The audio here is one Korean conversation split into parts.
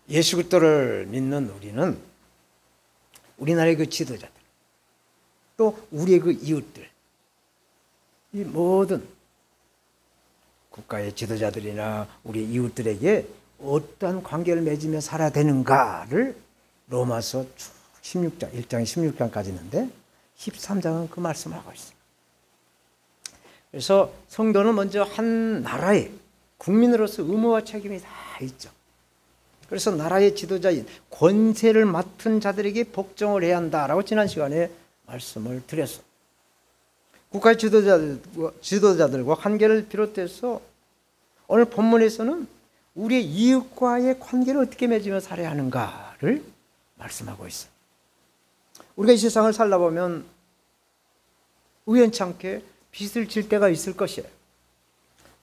예수 그리스도를 믿는 우리는 우리나라의 그 지도자들, 또 우리의 그 이웃들, 이 모든 국가의 지도자들이나 우리 이웃들에게 어떠한 관계를 맺으며 살아야 되는가를 로마서 16장, 1장 16장까지 있는데 13장은 그 말씀을 하고 있어요. 그래서 성도는 먼저 한 나라의 국민으로서 의무와 책임이 다 있죠. 그래서 나라의 지도자인 권세를 맡은 자들에게 복종을 해야 한다라고 지난 시간에 말씀을 드렸어요. 국가 지도자들과 관계를 비롯해서 오늘 본문에서는 우리의 이웃과의 관계를 어떻게 맺으며 살아야 하는가를 말씀하고 있어요. 우리가 이 세상을 살다 보면 우연찮게 빚을 질 때가 있을 것이에요.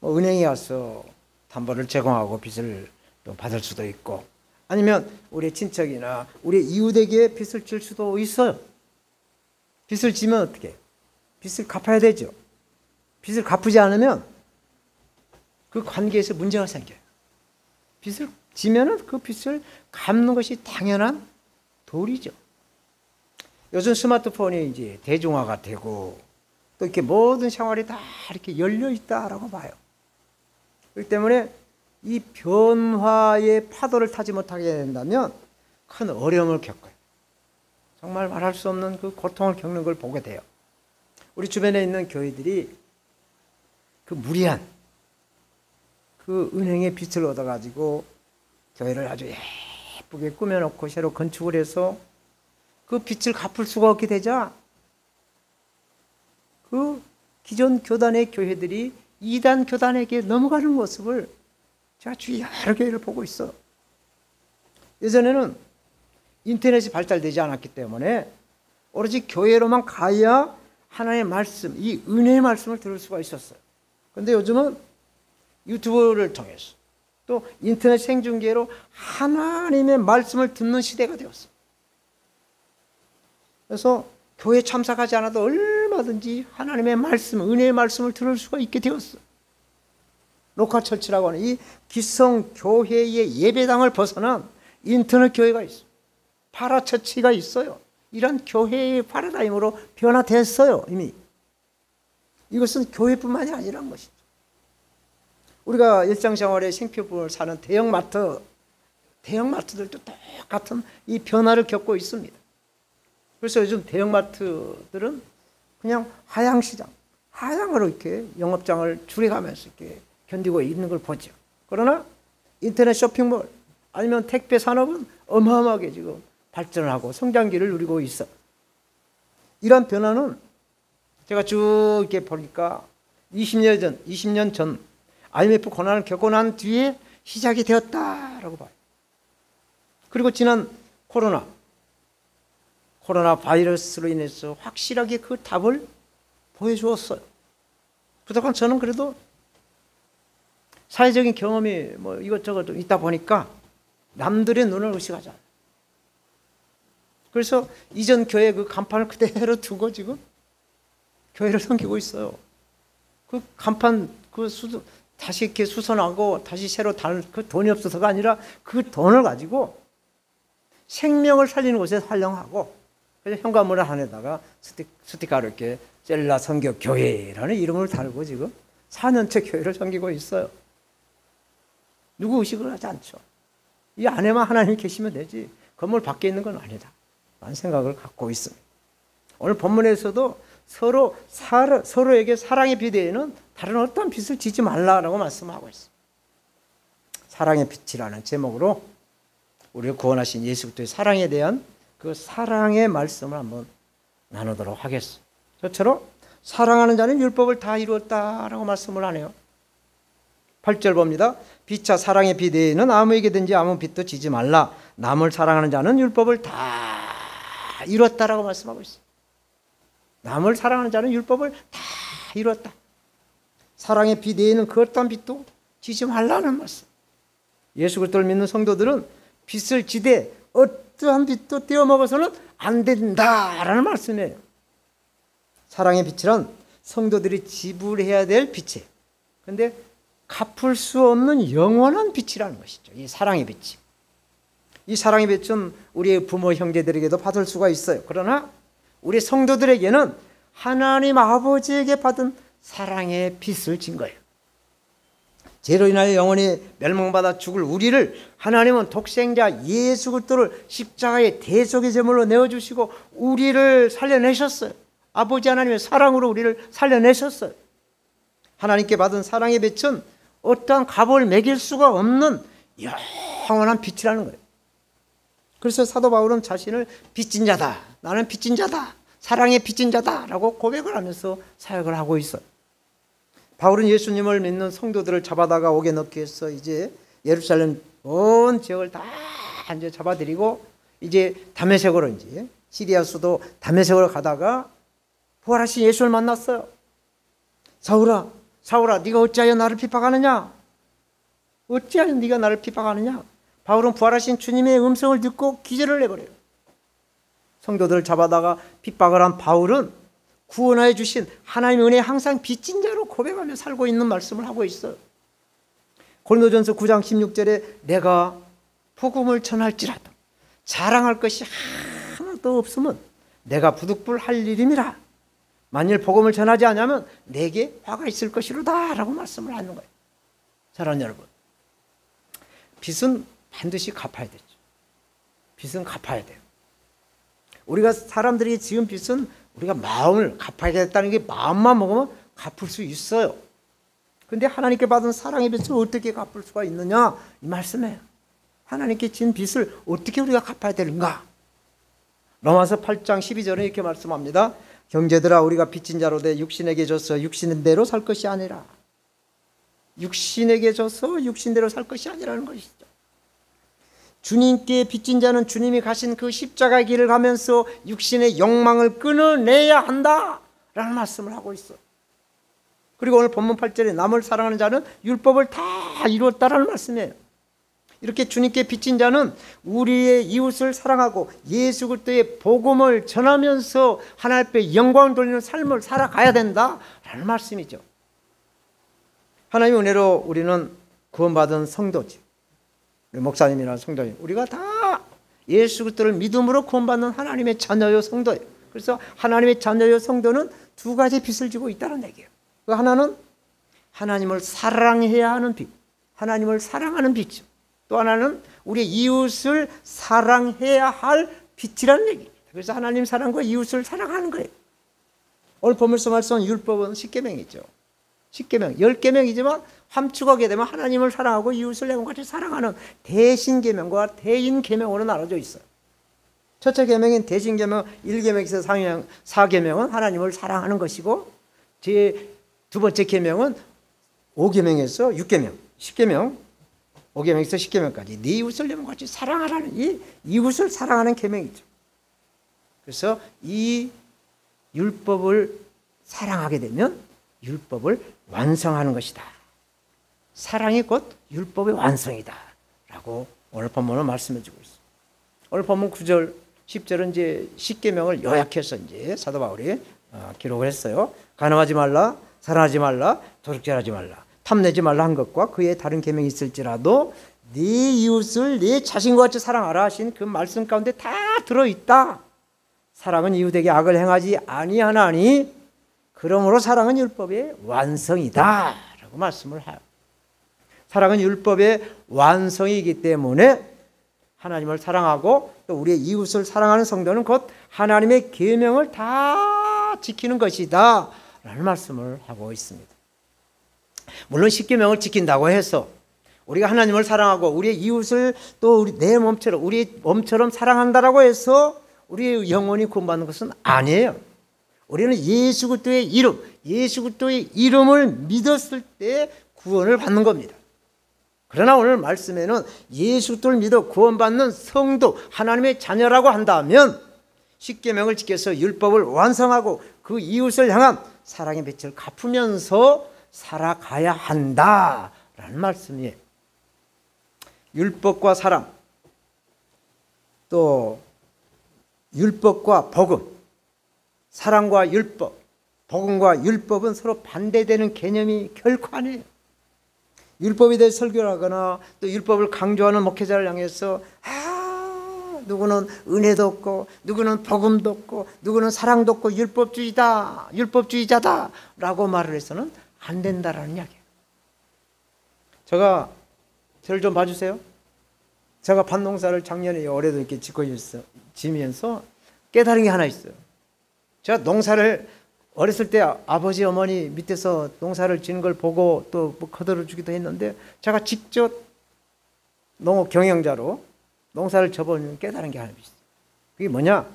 은행에 가서 담보를 제공하고 빚을 또 받을 수도 있고, 아니면 우리 친척이나 우리 이웃에게 빚을 질 수도 있어요. 빚을 지면 어떻게 해요? 빚을 갚아야 되죠. 빚을 갚지 않으면 그 관계에서 문제가 생겨요. 빚을 지면은 그 빚을 갚는 것이 당연한 도리죠. 요즘 스마트폰이 이제 대중화가 되고 또 이렇게 모든 생활이 다 이렇게 열려 있다라고 봐요. 그렇기 때문에 이 변화의 파도를 타지 못하게 된다면 큰 어려움을 겪어요. 정말 말할 수 없는 그 고통을 겪는 걸 보게 돼요. 우리 주변에 있는 교회들이 그 무리한 그 은행의 빚을 얻어가지고 교회를 아주 예쁘게 꾸며놓고 새로 건축을 해서 그 빚을 갚을 수가 없게 되자 그 기존 교단의 교회들이 이단 교단에게 넘어가는 모습을 제가 주위 여러 교회를 보고 있어. 예전에는 인터넷이 발달되지 않았기 때문에 오로지 교회로만 가야 하나님의 말씀, 이 은혜의 말씀을 들을 수가 있었어요. 그런데 요즘은 유튜브를 통해서 또 인터넷 생중계로 하나님의 말씀을 듣는 시대가 되었어요. 그래서 교회 참석하지 않아도 얼마든지 하나님의 말씀, 은혜의 말씀을 들을 수가 있게 되었어요. 녹화처치라고 하는 이 기성교회의 예배당을 벗어난 인터넷 교회가 있어요. 파라처치가 있어요. 이런 교회의 파라다임으로 변화됐어요. 이미. 이것은 교회뿐만이 아니란 것이죠. 우리가 일상생활의 생필품을 사는 대형마트들도 똑같은 이 변화를 겪고 있습니다. 그래서 요즘 대형마트들은 그냥 하향시장, 하향으로 이렇게 영업장을 줄여가면서 이렇게 견디고 있는 걸 보죠. 그러나 인터넷 쇼핑몰 아니면 택배 산업은 어마어마하게 지금 발전을 하고 성장기를 누리고 있어. 이런 변화는 제가 쭉 이렇게 보니까 20년 전 IMF 고난을 겪고 난 뒤에 시작이 되었다라고 봐요. 그리고 지난 코로나 바이러스로 인해서 확실하게 그 답을 보여주었어요. 그동안 저는 그래도 사회적인 경험이 뭐 이것저것 있다 보니까 남들의 눈을 의식하지 않아요. 그래서 이전 교회 그 간판을 그대로 두고 지금 교회를 섬기고 있어요. 그 간판 다시 이렇게 수선하고 다시 새로 그 돈이 없어서가 아니라 그 돈을 가지고 생명을 살리는 곳에 활용하고, 그래서 현관문 안에다가 스티커로 이렇게 셀라 선교 교회라는 이름을 달고 지금 4년째 교회를 섬기고 있어요. 누구 의식을 하지 않죠. 이 안에만 하나님이 계시면 되지 건물 밖에 있는 건 아니다 라는 생각을 갖고 있습니다. 오늘 본문에서도 서로에게 사랑의 빚에는 다른 어떤 빚을 지지 말라라고 말씀하고 있습니다. 사랑의 빚이라는 제목으로 우리를 구원하신 예수 그리스도의 사랑에 대한 그 사랑의 말씀을 한번 나누도록 하겠습니다. 저처럼 사랑하는 자는 율법을 다 이루었다라고 말씀을 하네요. 8절 봅니다. 피차 사랑의 빚 외에는 아무에게든지 아무 빚도 지지 말라. 남을 사랑하는 자는 율법을 다 이루었다라고 말씀하고 있어요. 남을 사랑하는 자는 율법을 다 이루었다. 사랑의 빚 외에는 그 어떤 빚도 지지 말라는 말씀. 예수 그리스도를 믿는 성도들은 빚을 지되 어떠한 빚도 떼어먹어서는 안 된다라는 말씀이에요. 사랑의 빚이란 성도들이 지불해야 될 빚이에요. 그런데 갚을 수 없는 영원한 빚이라는 것이죠. 이 사랑의 빚이. 이 사랑의 빛은 우리의 부모 형제들에게도 받을 수가 있어요. 그러나 우리 성도들에게는 하나님 아버지에게 받은 사랑의 빛을 진 거예요. 죄로 인하여 영원히 멸망받아 죽을 우리를 하나님은 독생자 예수 그리스도를 십자가의 대속의 제물로 내어주시고 우리를 살려내셨어요. 아버지 하나님의 사랑으로 우리를 살려내셨어요. 하나님께 받은 사랑의 빛은 어떠한 값을 매길 수가 없는 영원한 빛이라는 거예요. 그래서 사도 바울은 자신을 빚진 자다, 나는 빚진 자다, 사랑의 빚진 자다 라고 고백을 하면서 사역을 하고 있어요. 바울은 예수님을 믿는 성도들을 잡아다가 옥에 넣기 위해서 이제 예루살렘 온 지역을 다 이제 잡아들이고 이제 다메섹으로 이제 시리아 수도 다메섹으로 가다가 부활하신 예수를 만났어요. 사울아, 사울아, 네가 어찌하여 나를 핍박하느냐? 어찌하여 네가 나를 핍박하느냐? 바울은 부활하신 주님의 음성을 듣고 기절을 해버려요. 성도들을 잡아다가 핍박을 한 바울은 구원하여 주신 하나님의 은혜에 항상 빚진 자로 고백하며 살고 있는 말씀을 하고 있어요. 고린도전서 9장 16절에 내가 복음을 전할지라도 자랑할 것이 하나도 없으면 내가 부득불 할 일임이라. 만일 복음을 전하지 않으면 내게 화가 있을 것이로다 라고 말씀을 하는 거예요. 사랑하는 여러분, 빚은 반드시 갚아야 되죠. 빚은 갚아야 돼요. 우리가 사람들이 지은 빚은 우리가 마음을 갚아야겠다는 게 마음만 먹으면 갚을 수 있어요. 그런데 하나님께 받은 사랑의 빚을 어떻게 갚을 수가 있느냐 이 말씀이에요. 하나님께 진 빚을 어떻게 우리가 갚아야 되는가. 로마서 8장 12절에 이렇게 말씀합니다. 형제들아 우리가 빚진 자로 돼 육신에게 져서 육신대로 살 것이 아니라, 육신에게 져서 육신대로 살 것이 아니라는 것이죠. 주님께 빚진 자는 주님이 가신 그 십자가의 길을 가면서 육신의 욕망을 끊어내야 한다라는 말씀을 하고 있어요. 그리고 오늘 본문 8절에 남을 사랑하는 자는 율법을 다 이루었다라는 말씀이에요. 이렇게 주님께 빚진 자는 우리의 이웃을 사랑하고 예수 그리스도의 복음을 전하면서 하나님 앞에 영광을 돌리는 삶을 살아가야 된다라는 말씀이죠. 하나님의 은혜로 우리는 구원받은 성도지. 우리 목사님이나 성도님, 우리가 다 예수 그리스도를 믿음으로 구원받는 하나님의 자녀요 성도예요. 그래서 하나님의 자녀요 성도는 두 가지 빚을 지고 있다는 얘기예요. 그 하나는 하나님을 사랑해야 하는 빚, 하나님을 사랑하는 빚. 또 하나는 우리 이웃을 사랑해야 할 빚이라는 얘기입니다. 그래서 하나님 사랑과 이웃을 사랑하는 거예요. 오늘 본문에서 말씀한 율법은 10계명이죠. 10계명, 10계명이지만 함축하게 되면 하나님을 사랑하고 이웃을 내가 같이 사랑하는 대신계명과 대인계명으로 나눠져 있어요. 첫째 계명인 대신계명 1계명에서 4계명은 하나님을 사랑하는 것이고, 두 번째 계명은 5계명에서 6계명, 10계명, 5계명에서 10계명까지 네 이웃을 내가 같이 사랑하라는 이 이웃을 사랑하는 계명이죠. 그래서 이 율법을 사랑하게 되면 율법을 완성하는 것이다. 사랑이 곧 율법의 완성이다 라고 오늘 본문은 말씀해 주고 있습니다. 오늘 본문 9절 10절은 이제 10계명을 요약해서 이제 사도 바울이 기록을 했어요. 간음하지 말라, 살인하지 말라, 도둑질하지 말라, 탐내지 말라 한 것과 그의 다른 계명이 있을지라도 네 이웃을 네 자신과 같이 사랑하라 하신 그 말씀 가운데 다 들어있다. 사랑은 이웃에게 악을 행하지 아니하나니 그러므로 사랑은 율법의 완성이다 라고 말씀을 해요. 사랑은 율법의 완성이기 때문에 하나님을 사랑하고 또 우리의 이웃을 사랑하는 성도는 곧 하나님의 계명을 다 지키는 것이다 라는 말씀을 하고 있습니다. 물론 10계명을 지킨다고 해서 우리가 하나님을 사랑하고 우리의 이웃을 또 내 몸처럼 우리 몸처럼 사랑한다라고 해서 우리의 영혼이 구원받는 것은 아니에요. 우리는 예수 그리스도의 이름, 예수 그리스도의 이름을 믿었을 때 구원을 받는 겁니다. 그러나 오늘 말씀에는 예수 그리스도를 믿어 구원받는 성도, 하나님의 자녀라고 한다면 10계명을 지켜서 율법을 완성하고 그 이웃을 향한 사랑의 빛을 갚으면서 살아가야 한다라는 말씀이에요. 율법과 사랑, 또 율법과 복음, 사랑과 율법, 복음과 율법은 서로 반대되는 개념이 결코 아니에요. 율법에 대해 설교를 하거나 또 율법을 강조하는 목회자를 향해서 누구는 은혜도 없고, 누구는 복음도 없고, 누구는 사랑도 없고 율법주의다, 율법주의자다 라고 말을 해서는 안 된다라는 이야기예요. 저를 좀 봐주세요. 제가 밭농사를 작년에 올해도 이렇게 지면서 깨달은 게 하나 있어요. 제가 농사를 어렸을 때 아버지 어머니 밑에서 농사를 지는 걸 보고 또 뭐 거들어 주기도 했는데, 제가 직접 농업 경영자로 농사를 접어보면 깨달은 게 하나 있어요. 그게 뭐냐?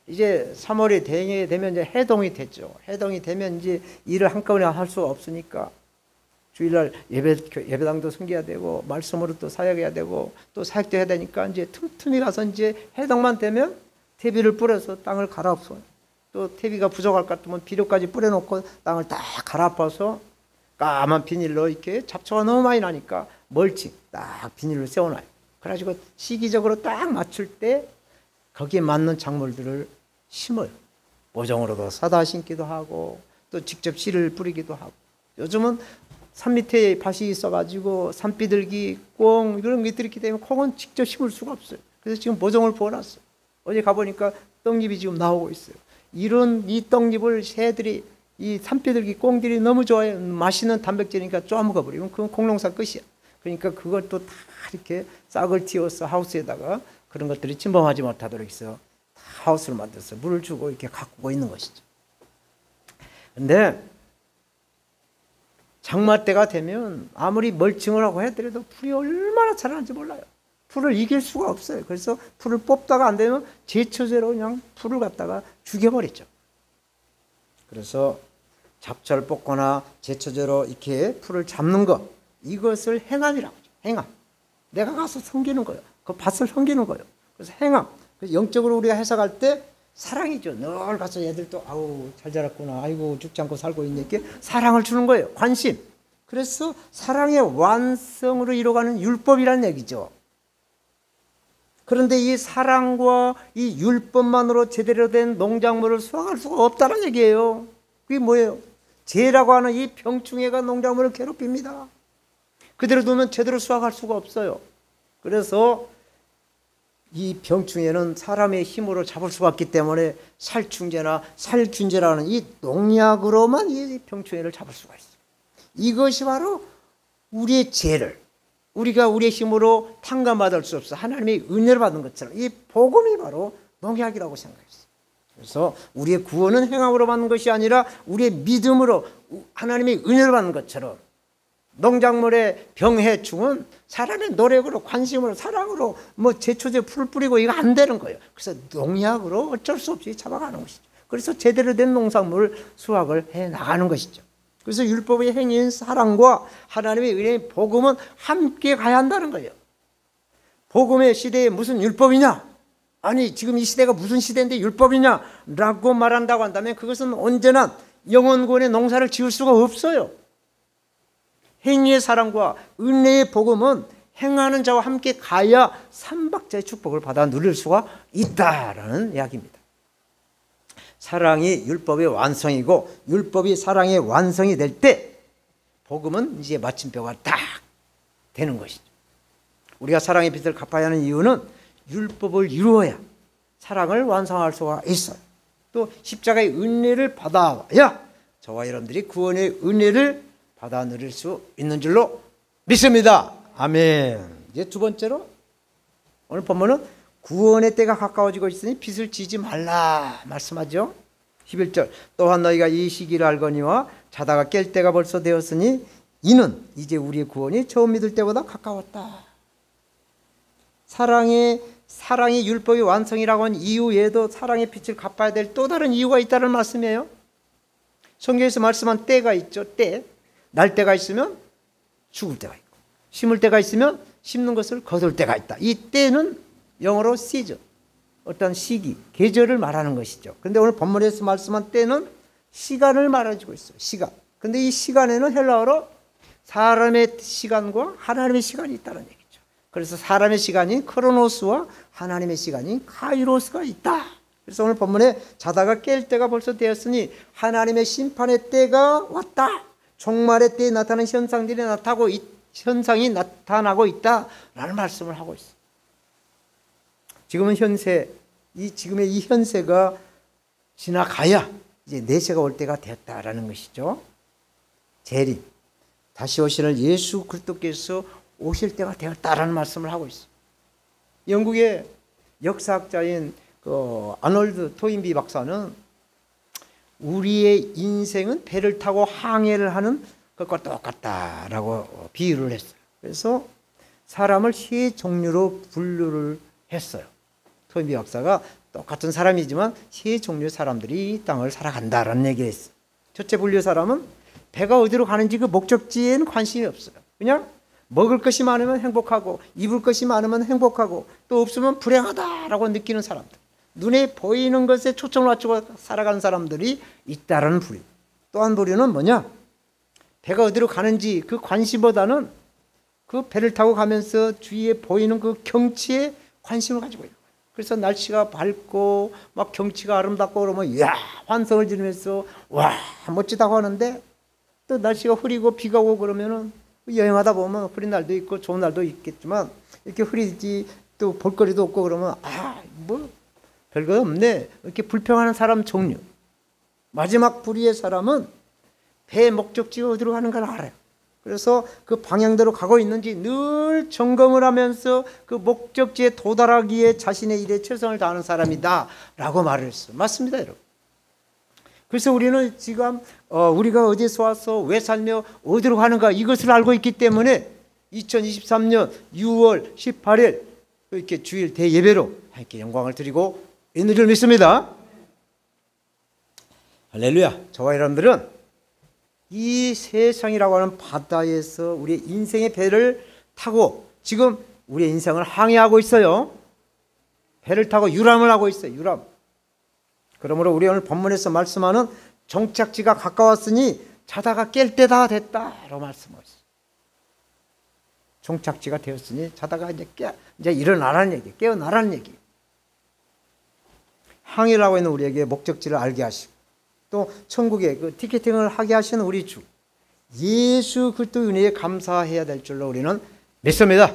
이제 3월이 되면 이제 해동이 됐죠. 해동이 되면 이제 일을 한꺼번에 할 수가 없으니까 주일날 예배당도 섬겨야 되고, 말씀으로 또 사역해야 되고, 또 사역도 해야 되니까 이제 틈틈이 가서 이제 해동만 되면 퇴비를 뿌려서 땅을 갈아엎어요. 또 퇴비가 부족할 것 같으면 비료까지 뿌려놓고 땅을 딱 갈아엎어서 까만 비닐로 이렇게 잡초가 너무 많이 나니까 멀칭 딱 비닐로 세워놔요. 그래가지고 시기적으로 딱 맞출 때 거기에 맞는 작물들을 심어요. 모종으로도 사다 심기도 하고, 또 직접 씨를 뿌리기도 하고. 요즘은 산 밑에 밭이 있어가지고 산비둘기, 꽁 이런 것들이 있기 때문에 콩은 직접 심을 수가 없어요. 그래서 지금 모종을 부어놨어요. 어제 가보니까 떡잎이 지금 나오고 있어요. 이 떡잎을 새들이, 이 산비둘기, 꽁들이 너무 좋아해요. 맛있는 단백질이니까 쪼아먹어 버리면 그건 콩농사 끝이야. 그러니까 그것도 다 이렇게 싹을 틔워서 하우스에다가 그런 것들이 침범하지 못하도록 해서 하우스를 만들어서 물을 주고 이렇게 가꾸고 있는 것이죠. 근데 장마 때가 되면 아무리 멀칭을 하고 해더라도 풀이 얼마나 자라는지 몰라요. 풀을 이길 수가 없어요. 그래서 풀을 뽑다가 안 되면 제초제로 그냥 풀을 갖다가 죽여버리죠. 그래서 잡초를 뽑거나 제초제로 이렇게 풀을 잡는 것, 이것을 행함이라고 하죠. 행함. 내가 가서 섬기는 거예요. 그 밭을 섬기는 거예요. 그래서 행함. 그래서 영적으로 우리가 해석할 때 사랑이죠. 늘 가서 애들도 아우 잘 자랐구나, 아이고 죽지 않고 살고 있네, 이렇게 사랑을 주는 거예요. 관심. 그래서 사랑의 완성으로 이루어가는 율법이라는 얘기죠. 그런데 이 사랑과 이 율법만으로 제대로 된 농작물을 수확할 수가 없다는 얘기예요. 그게 뭐예요? 죄라고 하는 이 병충해가 농작물을 괴롭힙니다. 그대로 두면 제대로 수확할 수가 없어요. 그래서 이 병충해는 사람의 힘으로 잡을 수가 없기 때문에 살충제나 살균제라는 이 농약으로만 이 병충해를 잡을 수가 있어요. 이것이 바로 우리의 죄를 우리가 우리의 힘으로 탕감받을 수 없어 하나님의 은혜를 받는 것처럼 이 복음이 바로 농약이라고 생각했어요. 그래서 우리의 구원은 행함으로 받는 것이 아니라 우리의 믿음으로 하나님의 은혜를 받는 것처럼 농작물의 병해충은 사람의 노력으로, 관심으로, 사랑으로 뭐 제초제 풀을 뿌리고 이거 안 되는 거예요. 그래서 농약으로 어쩔 수 없이 잡아가는 것이죠. 그래서 제대로 된 농작물 수확을 해 나가는 것이죠. 그래서 율법의 행위인 사랑과 하나님의 은혜의 복음은 함께 가야 한다는 거예요. 복음의 시대에 무슨 율법이냐? 아니 지금 이 시대가 무슨 시대인데 율법이냐? 라고 말한다고 한다면 그것은 언제나 영혼구원의 농사를 지을 수가 없어요. 행위의 사랑과 은혜의 복음은 행하는 자와 함께 가야 삼박자의 축복을 받아 누릴 수가 있다라는 이야기입니다. 사랑이 율법의 완성이고 율법이 사랑의 완성이 될 때 복음은 이제 마침표가 딱 되는 것이죠. 우리가 사랑의 빚을 갚아야 하는 이유는 율법을 이루어야 사랑을 완성할 수가 있어요. 또 십자가의 은혜를 받아야 저와 여러분들이 구원의 은혜를 받아 누릴 수 있는 줄로 믿습니다. 아멘. 이제 두 번째로 오늘 본문은 구원의 때가 가까워지고 있으니 빚을 지지 말라 말씀하죠. 11절 또한 너희가 이 시기를 알거니와 자다가 깰 때가 벌써 되었으니 이는 이제 우리의 구원이 처음 믿을 때보다 가까웠다. 사랑이 율법의 완성이라고 한 이유 외에도 사랑의 빚을 갚아야 될 또 다른 이유가 있다는 말씀이에요. 성경에서 말씀한 때가 있죠. 때. 날 때가 있으면 죽을 때가 있고 심을 때가 있으면 심는 것을 거둘 때가 있다. 이 때는 영어로 시즌, 어떤 시기, 계절을 말하는 것이죠. 그런데 오늘 본문에서 말씀한 때는 시간을 말해주고 있어요. 시간. 그런데 이 시간에는 헬라어로 사람의 시간과 하나님의 시간이 있다는 얘기죠. 그래서 사람의 시간인 크로노스와 하나님의 시간인 카이로스가 있다. 그래서 오늘 본문에 자다가 깰 때가 벌써 되었으니 하나님의 심판의 때가 왔다. 종말의 때에 나타나는 현상이 나타나고 있다라는 말씀을 하고 있어요. 지금은 현세, 지금의 이 현세가 지나가야 이제 내세가 올 때가 되었다라는 것이죠. 재림, 다시 오시는 예수 그리스도께서 오실 때가 되었다라는 말씀을 하고 있어요. 영국의 역사학자인 아놀드 토인비 박사는 우리의 인생은 배를 타고 항해를 하는 것과 똑같다라고 비유를 했어요. 그래서 사람을 세 종류로 분류를 했어요. 토인비 박사가 똑같은 사람이지만 세 종류의 사람들이 이 땅을 살아간다라는 얘기를 했어요. 첫째 분류의 사람은 배가 어디로 가는지 그 목적지에는 관심이 없어요. 그냥 먹을 것이 많으면 행복하고 입을 것이 많으면 행복하고 또 없으면 불행하다라고 느끼는 사람들, 눈에 보이는 것에 초점을 맞추고 살아가는 사람들이 있다라는 부류. 또 한 부류는 뭐냐? 배가 어디로 가는지 그 관심보다는 그 배를 타고 가면서 주위에 보이는 그 경치에 관심을 가지고 있는 거예요. 그래서 날씨가 밝고 막 경치가 아름답고 그러면 이야 환성을 지르면서 와 멋지다고 하는데, 또 날씨가 흐리고 비가 오고 그러면은 여행하다 보면 흐린 날도 있고 좋은 날도 있겠지만 이렇게 흐리지 또 볼거리도 없고 그러면 뭐 별거 없네 이렇게 불평하는 사람 종류. 마지막 부류의 사람은 배의 목적지가 어디로 가는가를 알아요. 그래서 그 방향대로 가고 있는지 늘 점검을 하면서 그 목적지에 도달하기에 자신의 일에 최선을 다하는 사람이다 라고 말을 했어요. 맞습니다, 여러분. 그래서 우리는 지금 우리가 어디서 와서 왜 살며 어디로 가는가 이것을 알고 있기 때문에 2023년 6월 18일 이렇게 주일 대예배로 함께 영광을 드리고 있는 줄 믿습니다. 할렐루야. 저와 여러분들은 이 세상이라고 하는 바다에서 우리의 인생의 배를 타고 지금 우리의 인생을 항해하고 있어요. 배를 타고 유람을 하고 있어요. 유람. 그러므로 우리 오늘 본문에서 말씀하는 종착지가 가까웠으니 자다가 깰 때다 됐다라고 말씀하고 있어요. 종착지가 되었으니 자다가 이제 일어나라는 얘기, 깨어나라는 얘기. 항해를 하고 있는 우리에게 목적지를 알게 하시고 또 천국에 그 티켓팅을 하게 하시는 우리 주 예수 그리스도 은혜에 감사해야 될 줄로 우리는 믿습니다.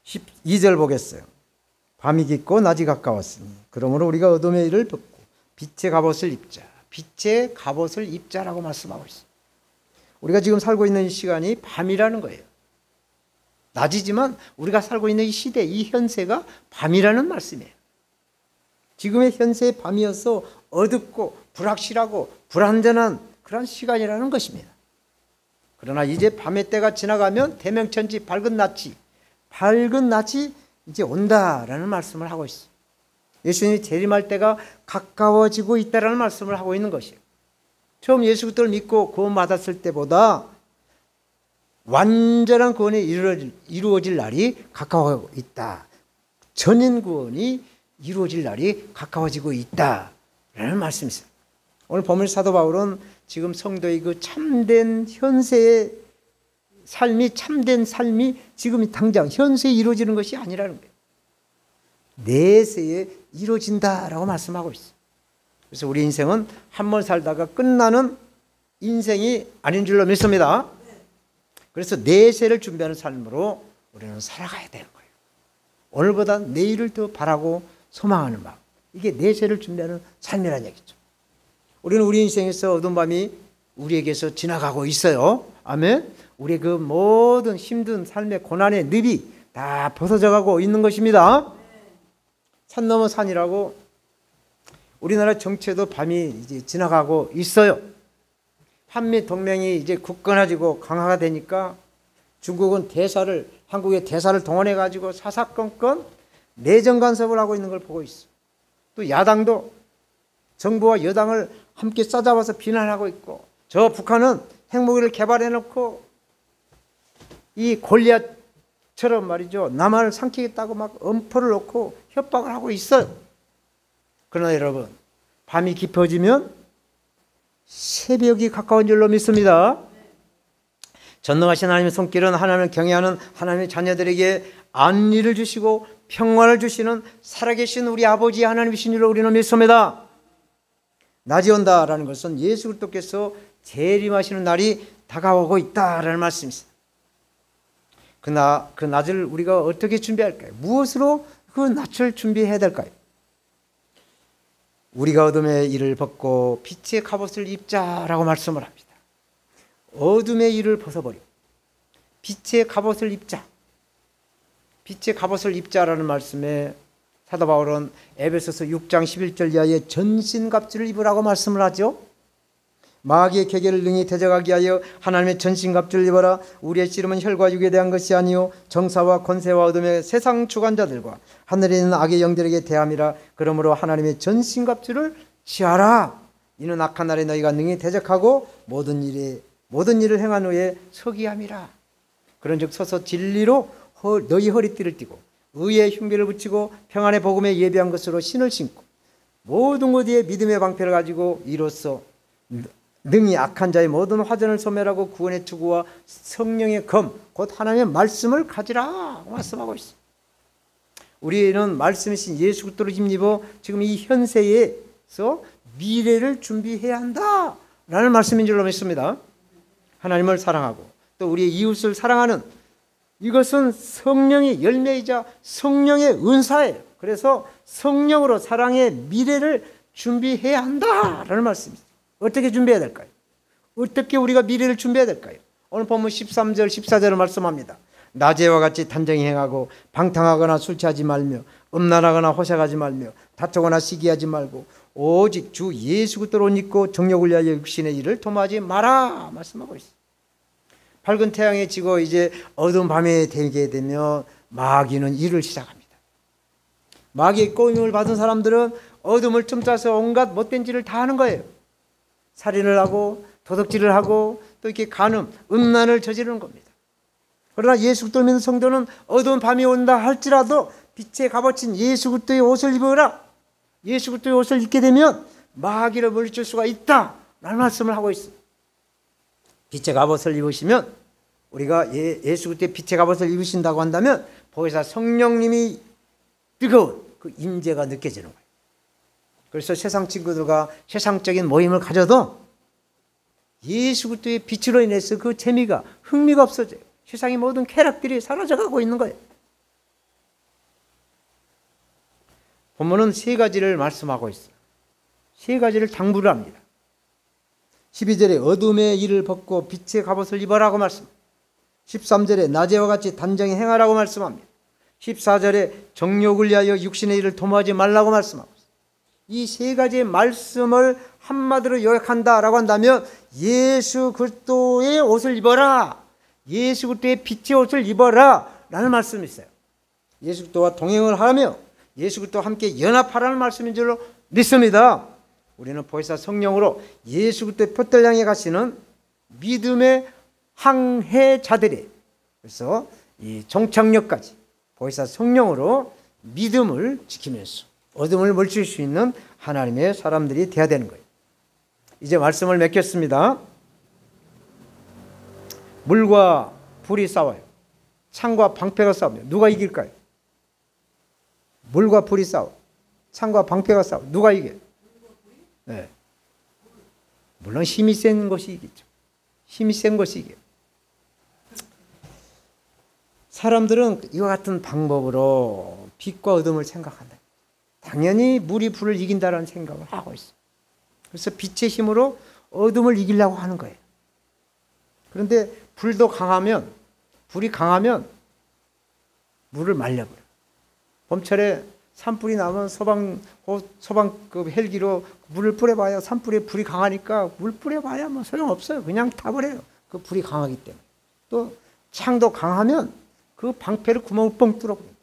12절 보겠어요. 밤이 깊고 낮이 가까웠으니 그러므로 우리가 어둠의 일을 벗고 빛의 갑옷을 입자. 빛의 갑옷을 입자라고 말씀하고 있어요. 우리가 지금 살고 있는 이 시간이 밤이라는 거예요. 낮이지만 우리가 살고 있는 이 시대, 이 현세가 밤이라는 말씀이에요. 지금의 현세의 밤이어서 어둡고 불확실하고 불안전한 그런 시간이라는 것입니다. 그러나 이제 밤의 때가 지나가면 대명천지 밝은 낮이 이제 온다라는 말씀을 하고 있어요. 예수님이 재림할 때가 가까워지고 있다라는 말씀을 하고 있는 것이에요. 처음 예수 그리스도를 믿고 구원받았을 때보다 완전한 구원이 이루어질 날이 가까워지고 있다. 전인 구원이 이루어질 날이 가까워지고 있다라는 말씀이세요. 오늘 본문 사도 바울은 지금 성도의 그 참된 현세의 삶이 참된 삶이 지금 당장 현세에 이루어지는 것이 아니라는 거예요. 내세에 이루어진다라고 말씀하고 있어요. 그래서 우리 인생은 한 번 살다가 끝나는 인생이 아닌 줄로 믿습니다. 그래서 내세를 준비하는 삶으로 우리는 살아가야 되는 거예요. 오늘보다 내일을 더 바라고 소망하는 마음. 이게 내세를 준비하는 삶이라는 얘기죠. 우리는 우리 인생에서 어두운 밤이 우리에게서 지나가고 있어요. 아멘. 우리의 그 모든 힘든 삶의 고난의 늪이 다 벗어져 가고 있는 것입니다. 산 넘어 산이라고 우리나라 정치에도 밤이 이제 지나가고 있어요. 한미 동맹이 이제 굳건해지고 강화가 되니까 중국은 한국의 대사를 동원해 가지고 사사건건 내정 간섭을 하고 있는 걸 보고 있어. 또 야당도 정부와 여당을 함께 싸잡아서 비난하고 있고, 저 북한은 핵무기를 개발해 놓고 이 골리앗처럼 말이죠, 남한을 삼키겠다고 막 엄포를 놓고 협박을 하고 있어요. 그러나 여러분, 밤이 깊어지면 새벽이 가까운 줄로 믿습니다. 전능하신 하나님의 손길은 하나님을 경외하는 하나님의 자녀들에게 안리를 주시고 평화를 주시는 살아계신 우리 아버지 하나님이신 줄로 우리는 믿습니다. 낮이 온다라는 것은 예수 그리스도께서 재림하시는 날이 다가오고 있다라는 말씀입니다. 그 낮을 우리가 어떻게 준비할까요? 무엇으로 그 낯을 준비해야 될까요? 우리가 어둠의 일을 벗고 빛의 갑옷을 입자라고 말씀을 합니다. 어둠의 일을 벗어버리고 빛의 갑옷을 입자. 빛의 갑옷을 입자라는 말씀에 사도 바울은 에베소서 6장 11절 이하에 전신갑주를 입으라고 말씀을 하죠. 마귀의 계계를 능히 대적하기 위하여 하나님의 전신갑주를 입어라. 우리의 씨름은 혈과 육에 대한 것이 아니요 정사와 권세와 어둠의 세상 주관자들과 하늘에 있는 악의 영들에게 대함이라. 그러므로 하나님의 전신갑주를 취하라. 이는 악한 날에 너희가 능히 대적하고 모든 일을 행한 후에 서기 함이라. 그런즉 서서 진리로 너희 허리띠를 띠고 의의 흉배를 붙이고 평안의 복음에 예비한 것으로 신을 신고 모든 것 위에 믿음의 방패를 가지고 이로써 능히 악한 자의 모든 화전을 소멸하고 구원의 투구와 성령의 검 곧 하나님의 말씀을 가지라 말씀하고 있습니다. 우리는 말씀이신 예수 그리스도를 힘입어 지금 이 현세에서 미래를 준비해야 한다라는 말씀인 줄로 믿습니다. 하나님을 사랑하고 또 우리의 이웃을 사랑하는 이것은 성령의 열매이자 성령의 은사예요. 그래서 성령으로 사랑의 미래를 준비해야 한다라는 말씀입니다. 어떻게 준비해야 될까요? 어떻게 우리가 미래를 준비해야 될까요? 오늘 본문 13절 14절을 말씀합니다. 낮에와 같이 단정히 행하고 방탕하거나 술 취하지 말며 음란하거나 호색하지 말며 다투거나 시기하지 말고 오직 주 예수 그리스도를 옷 입고 정욕을 위하여 육신의 일을 도모하지 마라 말씀하고 있습니다. 밝은 태양이 지고 이제 어두운 밤에 되게 되면 마귀는 일을 시작합니다. 마귀의 꼬임을 받은 사람들은 어둠을 틈타서 온갖 못된 짓을 다 하는 거예요. 살인을 하고 도둑질을 하고 또 이렇게 간음, 음란을 저지르는 겁니다. 그러나 예수 그리스도를 믿는 성도는 어두운 밤이 온다 할지라도 빛의 갑옷인 예수 그리스도의 옷을 입어라. 예수 그리스도의 옷을 입게 되면 마귀를 물리칠 수가 있다라는 말씀을 하고 있습니다. 빛의 갑옷을 입으시면 우리가 예수 그리스도의 빛의 갑옷을 입으신다고 한다면 보혜사 성령님이 뜨거운 그 임재가 느껴지는 거예요. 그래서 세상 친구들과 세상적인 모임을 가져도 예수 그리스도의 빛으로 인해서 그 재미가 흥미가 없어져요. 세상의 모든 쾌락들이 사라져가고 있는 거예요. 본문은 세 가지를 말씀하고 있어요. 세 가지를 당부를 합니다. 12절에 어둠의 일을 벗고 빛의 갑옷을 입어라고 말씀합니다. 13절에 낮에와 같이 단정히 행하라고 말씀합니다. 14절에 정욕을 위하여 육신의 일을 도모하지 말라고 말씀하고 있습니다. 이 세 가지의 말씀을 한마디로 요약한다라고 한다면 예수 그리스도의 옷을 입어라. 예수 그리스도의 빛의 옷을 입어라 라는 말씀이 있어요. 예수 그리스도와 동행을 하며 예수 그리스도와 함께 연합하라는 말씀인 줄로 믿습니다. 우리는 보혜사 성령으로 예수 그리스도의 표대를 향해 가시는 믿음의 항해자들이에요. 그래서 이 종착역까지 보혜사 성령으로 믿음을 지키면서 어둠을 물칠 수 있는 하나님의 사람들이 되어야 되는 거예요. 이제 말씀을 맺겠습니다. 물과 불이 싸워요. 창과 방패가 싸우면 누가 이길까요? 물과 불이 싸워. 창과 방패가 싸워. 누가 이겨요? 네. 물론 힘이 센 것이 이기죠. 힘이 센 것이 이겨요. 사람들은 이와 같은 방법으로 빛과 어둠을 생각한다. 당연히 물이 불을 이긴다는 생각을 하고 있어요. 그래서 빛의 힘으로 어둠을 이기려고 하는 거예요. 그런데 불이 강하면 물을 말려버려요. 봄철에 산불이 나면 소방 그 헬기로 물을 뿌려봐야 산불에 불이 강하니까 물 뿌려봐야 뭐 소용없어요. 그냥 타버려요. 그 불이 강하기 때문에. 또 창도 강하면 그 방패를 구멍을 뻥 뚫어버립니다.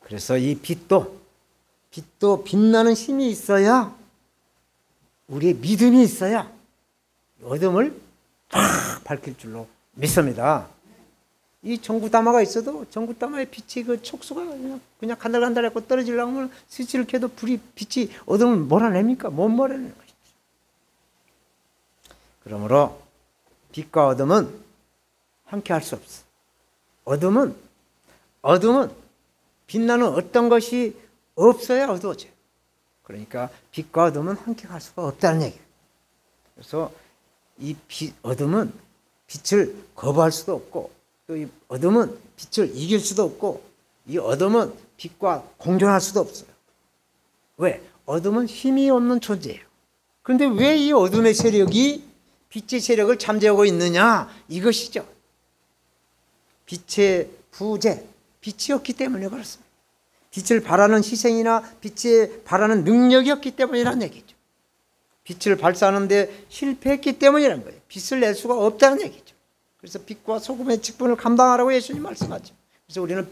그래서 이 빛도 빛나는 힘이 있어야 우리의 믿음이 있어야 어둠을 팍 밝힐 줄로 믿습니다. 이 전구다마가 있어도 전구다마의 빛이 그 촉수가 그냥 간달간달하고 떨어지려고 하면 스위치를 켜도 빛이 어둠을 몰아냅니까? 못 몰아내는 것이죠. 그러므로 빛과 어둠은 함께 할 수 없어. 어둠은 빛나는 어떤 것이 없어야 어두워져요. 그러니까 빛과 어둠은 함께 갈 수가 없다는 얘기예요. 그래서 이 어둠은 빛을 거부할 수도 없고 또 이 어둠은 빛을 이길 수도 없고 이 어둠은 빛과 공존할 수도 없어요. 왜? 어둠은 힘이 없는 존재예요. 그런데 왜 이 어둠의 세력이 빛의 세력을 잠재우고 있느냐? 이것이죠. 빛의 부재, 빛이 없기 때문에 그렇습니다. 빛을 발하는 희생이나 빛에 발하는 능력이 없기 때문이라는 얘기죠. 빛을 발사하는데 실패했기 때문이라는 거예요. 빛을 낼 수가 없다는 얘기죠. 그래서 빛과 소금의 직분을 감당하라고 예수님 말씀하죠. 그래서 우리는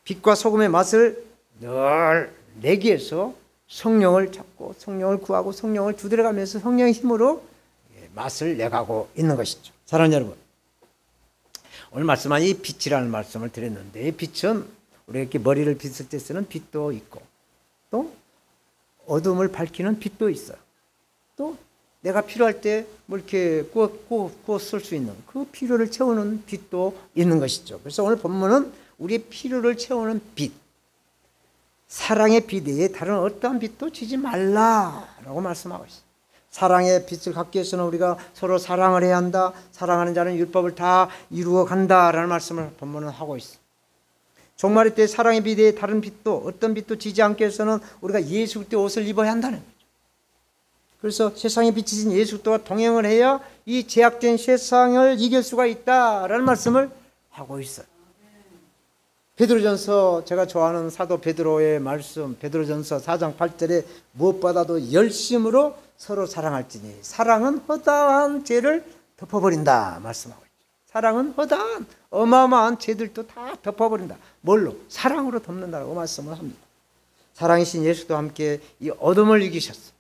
빛과 소금의 맛을 늘 내기 위해서 성령을 찾고 성령을 구하고 성령을 두드려가면서 성령의 힘으로 맛을 내가고 있는 것이죠. 사랑하는 여러분, 오늘 말씀한 이 빛이라는 말씀을 드렸는데, 이 빛은 우리가 이렇게 머리를 빗을 때 쓰는 빛도 있고 또 어둠을 밝히는 빛도 있어요. 또 내가 필요할 때 뭐 이렇게 구워 쓸 수 있는 그 필요를 채우는 빛도 있는 것이죠. 그래서 오늘 본문은 우리의 필요를 채우는 빛, 사랑의 빛 외에 다른 어떠한 빛도 지지 말라라고 말씀하고 있어요. 사랑의 빛을 갖기 위해서는 우리가 서로 사랑을 해야 한다. 사랑하는 자는 율법을 다 이루어 간다라는 말씀을 본문은 하고 있어요. 종말의 때 사랑의 빛 외에 다른 빛도 어떤 빛도 지지 않기 위해서는 우리가 예수 그리스도의 옷을 입어야 한다는 거죠. 그래서 세상의 빛이신 예수 그리스도와 동행을 해야 이 제약된 세상을 이길 수가 있다라는 말씀을 하고 있어요. 베드로전서, 제가 좋아하는 사도 베드로의 말씀, 베드로전서 4장 8절에 무엇보다도 열심으로 서로 사랑할지니 사랑은 허다한 죄를 덮어버린다 말씀하고 있죠. 사랑은 허다한 어마어마한 죄들도 다 덮어버린다. 뭘로? 사랑으로 덮는다고 말씀을 합니다. 사랑이신 예수도 함께 이 어둠을 이기셨어.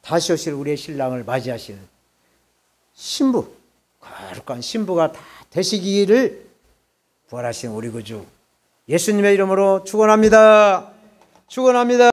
다시 오실 우리의 신랑을 맞이하시는 신부, 거룩한 신부가 다 되시기를 부활하신 우리 구주 예수님의 이름으로 축원합니다. 축원합니다.